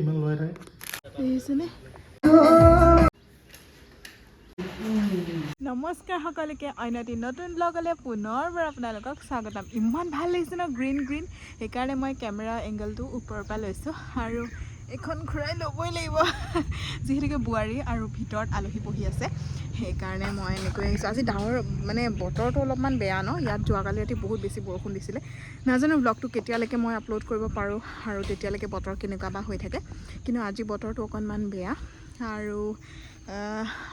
ইমান লৈ থাকে দেখিছেনে নমস্কাৰ সকলোকে অন্য এটি নতুন ব্লগলৈ পুনৰবাৰ আপোনালোকক স্বাগতম ইমান ভাল লাগিছে ন গ্ৰীণ সেইকাৰণে মই কেমেৰা এংগলটো ওপৰৰ পৰা লৈছোঁ আৰু এখন ঘূৰাই ল'বই লাগিব যিহেতুকে বোৱাৰী আৰু ভিতৰত আলহী বহি আছে সেইকাৰণে মই এনেকৈ আহিছোঁ আজি ডাঙৰ মানে বতৰটো অলপমান বেয়া ন ইয়াত যোৱাকালি ৰাতি বহুত বেছি বৰষুণ দিছিলে নাজানো ব্লগটো কেতিয়ালৈকে মই আপলোড কৰিব পাৰোঁ আৰু তেতিয়ালৈকে বতৰ কেনেকুৱা বা হৈ থাকে কিন্তু আজি বতৰটো অকণমান বেয়া আৰু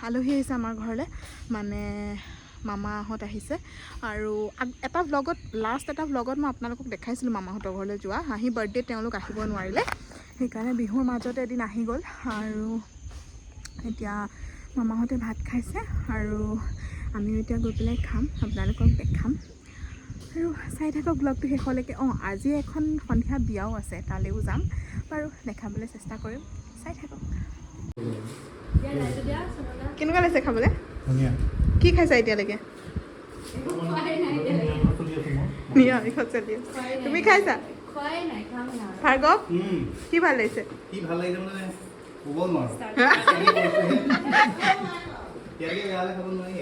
আলহী আহিছে আমাৰ ঘৰলৈ মানে মামাহঁত আহিছে আৰু এটা ব্লগত লাষ্ট এটা ব্লগত মই আপোনালোকক দেখাইছিলোঁ মামাহঁতৰ ঘৰলৈ যোৱা হাঁহি বাৰ্থডে তেওঁলোক আহিব নোৱাৰিলে সেইকাৰণে বিহুৰ মাজতে এদিন আহি গ'ল আৰু এতিয়া মামাহঁতে ভাত খাইছে আৰু আমিও এতিয়া গৈ পেলাই খাম আপোনালোকক দেখাম আৰু চাই থাকক ব্লগটো শেষলৈকে আজি এখন সন্ধিয়া বিয়াও আছে তালৈও যাম বাৰু দেখাবলৈ চেষ্টা কৰিম চাই থাকক কেনেকুৱা লাগিছে খাবলৈ কি খাইছা এতিয়ালৈকে নিৰামিষত চলি আছে তুমি খাইছা ভাৰ্গৱ কি ভাল লাগিছে মানে ক'ব নোৱাৰো খাব নোৱাৰি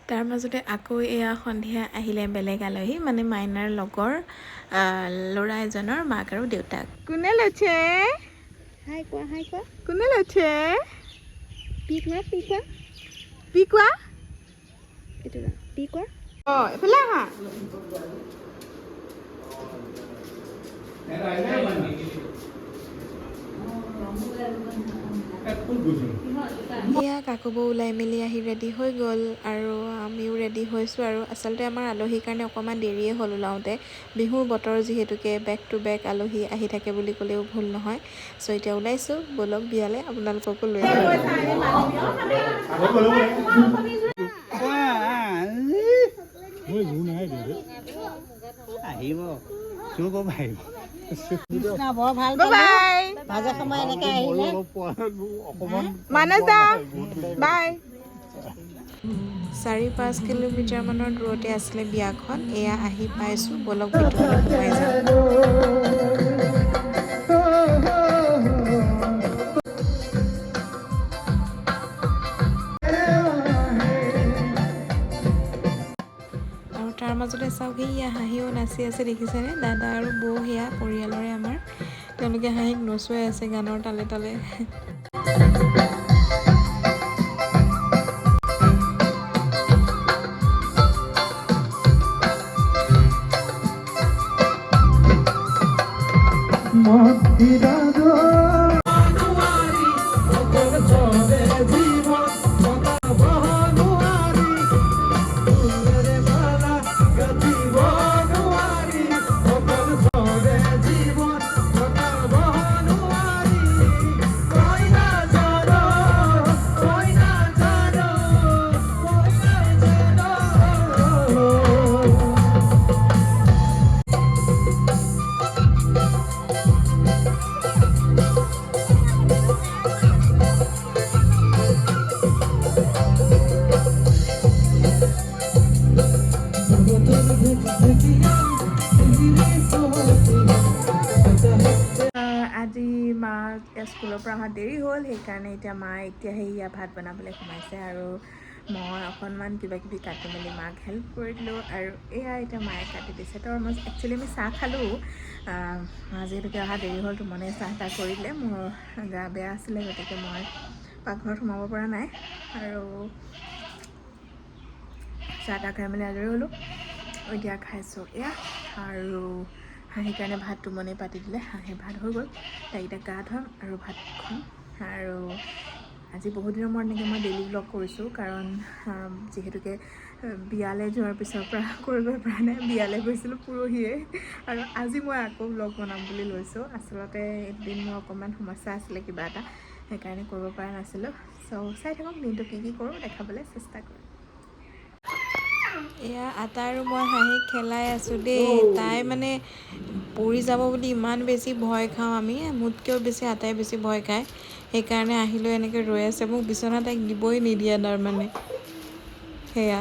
তাৰ মাজতে আকৌ এয়া সন্ধিয়া আহিলে বেলেগ আলহী মানে মাইনাৰ লগৰ ল'ৰা এজনৰ মাক আৰু দেউতাক কোনে লৈছে হাই কোৱা কোনে লৈছে পি কোৱা এইফালে আহা এয়া কাকোবৌ ওলাই মেলি আহি ৰেডি হৈ গ'ল আৰু আমিও ৰেডি হৈছোঁ আৰু আচলতে আমাৰ আলহীৰ কাৰণে অকণমান দেৰিয়ে হ'ল ওলাওঁতে বিহুৰ বতৰ যিহেতুকে বেক টু বেক আলহী আহি থাকে বুলি ক'লেও ভুল নহয় চ' এতিয়া ওলাইছোঁ ব'লক বিয়ালৈ আপোনালোককো লৈ আহিব চুৰ আহিব বৰ ভাল মাজে সময় এনেকৈ আহিলে মানে যা বাই 4-5 কিলোমিটাৰ মানৰ দূৰতে আছিলে বিয়াখন এয়া আহি পাইছোঁ ব'লক ভিতৰলৈ সোমাই যাওঁ তাৰ মাজতে চাওক সেয়া হাঁহিও নাচি আছে দেখিছেনে দাদা আৰু বৌ সেয়া পৰিয়ালৰে আমাৰ তেওঁলোকে হাঁহিক নচুৱাই আছে গানৰ তালে তালে আজি মা স্কুলৰ পৰা অহা দেৰি হ'ল সেইকাৰণে এতিয়া মায়ে এতিয়াহে ইয়াত ভাত বনাবলৈ সোমাইছে আৰু মই অকণমান কিবা কিবি কাটি মেলি মাক হেল্প কৰি দিলোঁ আৰু এয়া এতিয়া মায়ে কাটি দিছে তো মই একচুৱেলি আমি চাহ খালোঁ মা যিহেতুকে অহা দেৰি হ'ল তো মানে চাহ তাহ কৰি দিলে মোৰ গা বেয়া আছিলে গতিকে মই পাকঘৰত সোমাব পৰা নাই আৰু চাহ তাহ খাই মেলি আজৰি হ'লোঁ এতিয়া খাইছোঁ এয়া আৰু হাঁহিৰ কাৰণে ভাত টোমনি পাতি দিলে হাঁহি ভাত হৈ গ'ল তাইক এতিয়া গা ধুৱাম আৰু ভাত খুৱাম আৰু আজি বহুত দিনৰ মূৰত এনেকৈ মই ডেইলি ব্লগ কৰিছোঁ কাৰণ যিহেতুকে বিয়ালৈ যোৱাৰ পিছৰ পৰা কৰিবই পৰা নাই বিয়ালৈ গৈছিলোঁ পৰহিয়ে আৰু আজি মই আকৌ ব্লগ বনাম বুলি লৈছোঁ আচলতে এদিন মোৰ অকণমান সমস্যা আছিলে কিবা এটা সেইকাৰণে কৰিব পৰা নাছিলোঁ চ' চাই থাকক দিনটো কি কৰোঁ দেখাবলৈ চেষ্টা কৰিম এয়া আটা আৰু মই হাঁহি খেলাই আছোঁ দেই। তাই মানে পৰি যাব বুলি ইমান বেছি ভয় খাওঁ আমি, মোতকৈও বেছি আটাই বেছি ভয় খায়। সেইকাৰণে আহিলৈ এনেকৈ ৰৈ আছে, মোক বিচনা তাইক দিবই নিদিয়ে তাৰমানে। সেয়া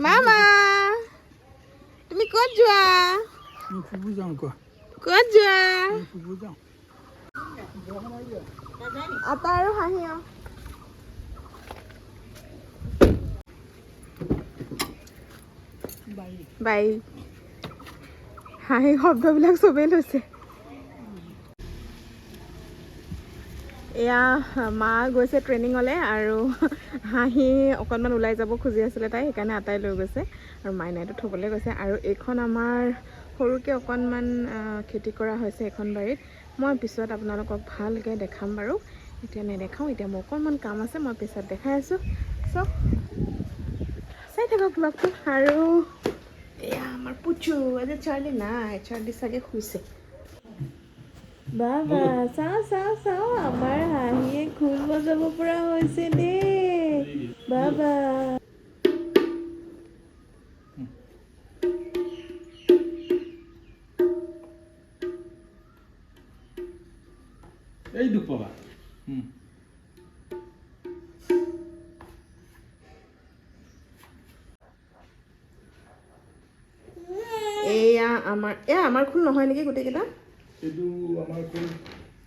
মামা তুমি ক'ত যোৱা? ক'ত যোৱা? আটা আৰু হাঁহি বাই হাঁহি শব্দবিলাক চবেই লৈছে। এয়া মা গৈছে ট্ৰেইনিঙলৈ আৰু হাঁহি অকণমান ওলাই যাব খুজি আছিলে তাই, সেইকাৰণে আটাই লৈ গৈছে আৰু মাইনাইটো থ'বলৈ গৈছে। আৰু এইখন আমাৰ সৰুকৈ অকণমান খেতি কৰা হৈছে এইখন বাৰীত। মই পিছত আপোনালোকক ভালকৈ দেখাম বাৰু, এতিয়া নেদেখাওঁ। এতিয়া মোৰ অকণমান কাম আছে, মই পিছত দেখাই আছোঁ। চ' চাই থাকক ব্লগটো। আৰু এয়া আমাৰ পুচু, আজি চাৰ্লি নাই, চাৰ্লি চাগে শুইছে। বাবা চাওঁ চাওঁ চাওঁ, আমাৰ হাঁহিয়ে খোল বজাব পৰা হৈছে দেই। বাবা এই দুখ পাবা। এয়া আমাৰ খোল নহয় নেকি গোটেইকেইটা? এইটো আমাৰ খোল,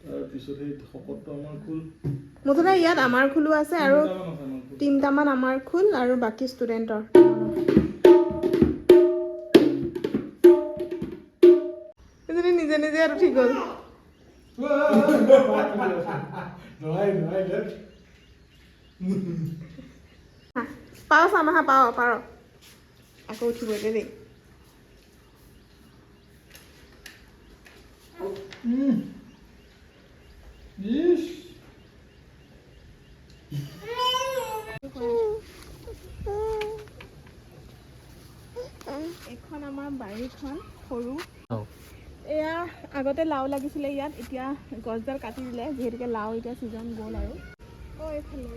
তাৰপিছত সেই শকতটো আমাৰ খোল। মুঠতে ইয়াত আমাৰ খোলো আছে আৰু 3টামান আমাৰ খোল আৰু বাকী ষ্টুডেণ্টৰ। নিজে নিজে আৰু ঠিক হ'ল। পাৰ চাম আহা, পাৰ আকৌ উঠিব এতিয়া দেই। এইখন আমাৰ বাৰীখন সৰু। এয়া আগতে লাও লাগিছিলে ইয়াত, এতিয়া গছডাল কাটি দিলে যিহেতুকে লাও এতিয়া ছিজন গ'ল আৰু। এইফালে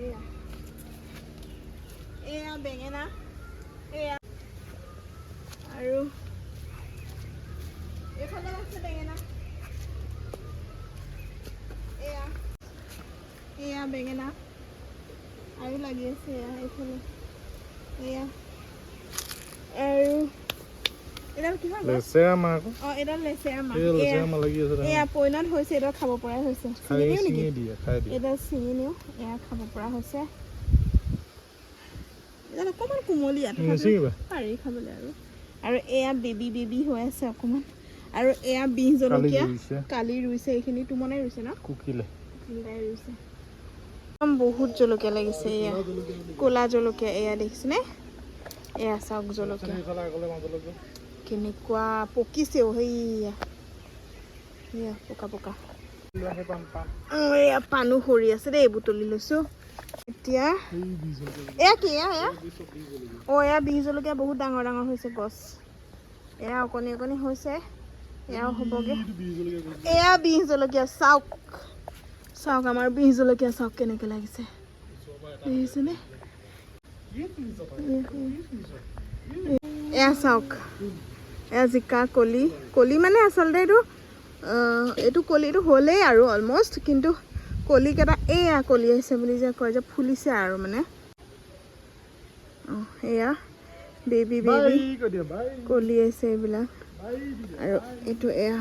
এয়া বেঙেনা, এয়া আৰু এইফালে আছে বেঙেনা। এয়া বেঙেনা আৰু লাগি আছে এয়া এইফালে। এয়া আৰু এডাল কিহৰ গছ? এডাল লেচেৰা মাহ। এয়া পইনত হৈছে, এডাল খাব পৰাই হৈছে। এডাল ছিঙি নিওঁ, এয়া খাব পৰা হৈছে। এডাল অকণমান কুমলীয়া, পাৰি খাবলৈ আৰু এয়া বেবী হৈ আছে অকণমান। আৰু এয়া বিহ জলকীয়া কালি ৰুইছে, এইখিনি তুমনাই ৰুইছে ন? কুকিলাই ৰুইছে। বহুত জলকীয়া লাগিছে, এয়া ক'লা জলকীয়া। এয়া দেখিছেনে? এয়া চাওক জলকীয়া কেনেকুৱা পকিছেও, সেয়া পকা। এয়া পাণো সৰি আছে দেই, বুটলি লৈছোঁ এতিয়া। এয়া কি? এয়া বিহ জলকীয়া বহুত ডাঙৰ ডাঙৰ হৈছে গছ। এয়া অকণি হৈছে, এয়াও হ'বগে। এয়া বিহ জলকীয়া চাওক আমাৰ বিহ জলকীয়া চাওক কেনেকৈ লাগিছে, দেখিছেনে? এয়া চাওক, এয়া জিকা কলি মানে আচলতে এইটো কলিটো হ'লেই আৰু অলমষ্ট, কিন্তু কলিকেইটা এয়া কলি আহিছে বুলি যে কয় যে, ফুলিছে আৰু মানে। এয়া বেবী কলি আছে এইবিলাক। আৰু এইটো এয়া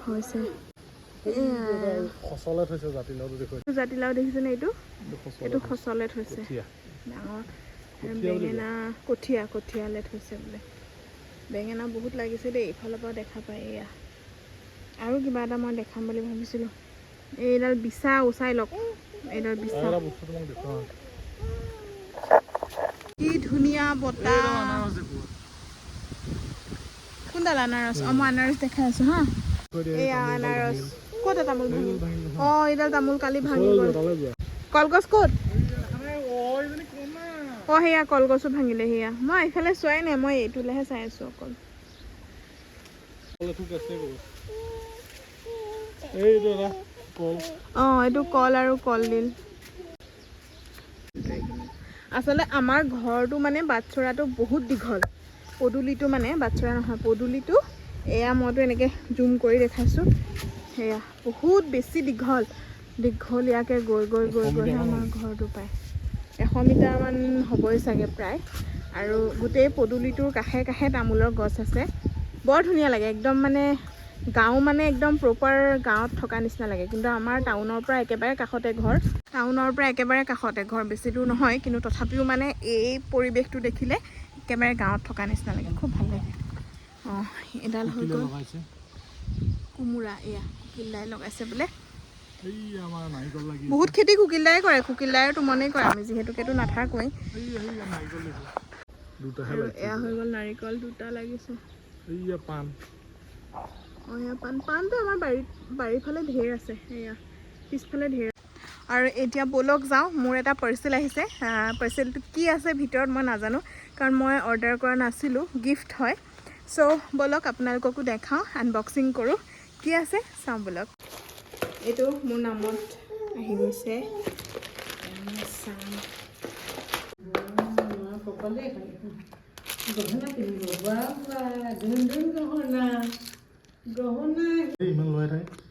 হৈছে জাতিলাও দেখিছেনে? এইটো খচলেট হৈছে ডাঙৰ। বেঙেনা কঠীয়া লেট হৈছে বোলে। বেঙেনা বহুত লাগিছে দেই, ইফালৰ পৰা দেখা পায়। এয়া আৰু কিবা এটা মই দেখাম বুলি ভাবিছিলোঁ। এইডাল বিচা, উচাই লওক এইডাল বিচা। কি ধুনীয়া বতাহ। কোনডাল আনাৰস? মই আনাৰস দেখাই আছোঁ হা। এয়া আনাৰস ক'ত তামোল ভাঙিল ভাঙিল অঁ এইডাল তামোল কালি ভাঙি গ'ল তালৈ যোৱা কলগছ ক'ত এইজনী কোনা অঁ সেয়া কলগছো ভাঙিলে সেয়া মই এইফালে চোৱাই নাই মই এইটোলৈহে চাই আছোঁ অকল কলটো আছে এইটো এটা কল অঁ এইটো কল আৰু কলডিল আচলতে আমাৰ ঘৰটো মানে বাটচৰাটো বহুত দীঘল পদূলিটো মানে বাটচৰা নহয় পদূলিটো এয়া মইতো এনেকৈ জুম কৰি দেখাইছোঁ সেয়া বহুত বেছি দীঘলীয়াকৈ গৈ গৈ গৈ গৈহে আমাৰ ঘৰটো পায় 100 মিটাৰমান হ'বই চাগে প্ৰায় আৰু গোটেই পদূলিটোৰ কাষে কাষে তামোলৰ গছ আছে বৰ ধুনীয়া লাগে একদম মানে গাঁও মানে একদম প্ৰপাৰ গাঁৱত থকা নিচিনা লাগে কিন্তু আমাৰ টাউনৰ পৰা একেবাৰে কাষতে ঘৰ বেছি দূৰ নহয় কিন্তু তথাপিও মানে এই পৰিৱেশটো দেখিলে একেবাৰে গাঁৱত থকা নিচিনা লাগে খুব ভাল লাগে অঁ এডাল হৈ গ'ল কোমোৰা এয়া কুকিল দাই লগাইছে বোলে বহুত খেতি কুকিল দাই কৰে কুকিল দাইতো মনেই কৰে আমি যিহেতুকেতো নাথাকোৱেই আৰু এয়া হৈ গ'ল নাৰিকল দুটা লাগিছে পাণ অঁ এয়া পাণটো আমাৰ বাৰীৰ ফালে ঢেৰ আছে এয়া পিছফালে ঢেৰ আৰু এতিয়া ব'লক যাওঁ মোৰ এটা পাৰ্চেল আহিছে পাৰ্চেলটো কি আছে ভিতৰত মই নাজানো কাৰণ মই অৰ্ডাৰ কৰা নাছিলোঁ গিফ্ট হয় চ' ব'লক আপোনালোককো দেখাওঁ আনবক্সিং কৰোঁ কি আছে চাওঁ ব'লক এইটো মোৰ নামত আহি গৈছে ইমান লৈ থাকে